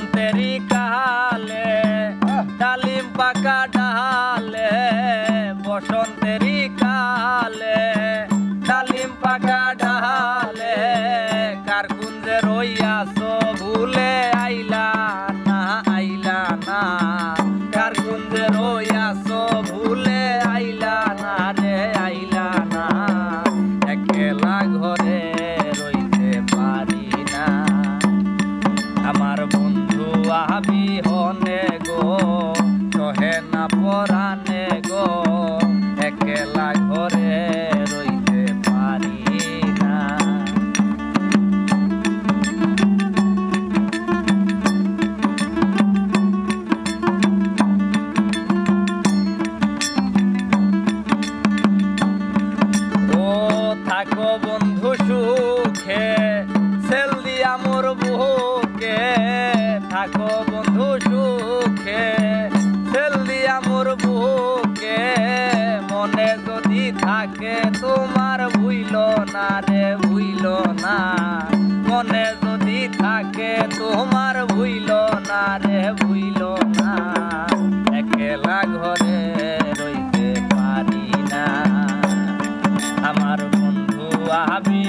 বসন্তেরই কালে ডালিম পাকা ডালে, বসন্তেরই কালে ডালিম পাকা ডালে, কার কুঞ্জে রইয়াছো ভুলে আইলা না, আইলা না, কার কুঞ্জে রইয়াছো ভুলে আইলা না রে, আইলা না, একলা ঘরে রইতে পারি না, আমার বন্ধু আবি হনে গো, সহে না পরানে গো, একলা ঘরে রইতে পারি না। ও থাকো বন্ধু সুখে সেল দিয়া মোর বুকে, থাকো বন্ধু সুখে সেল দিয়া মোর বুকে, মনে যদি থাকে তোমার ভুইল না রে, ভুইল না, মনে যদি থাকে তোমার ভুইল না রে, ভুইল না, একলা ঘরে রইতে পারি না, আমার বন্ধু আবি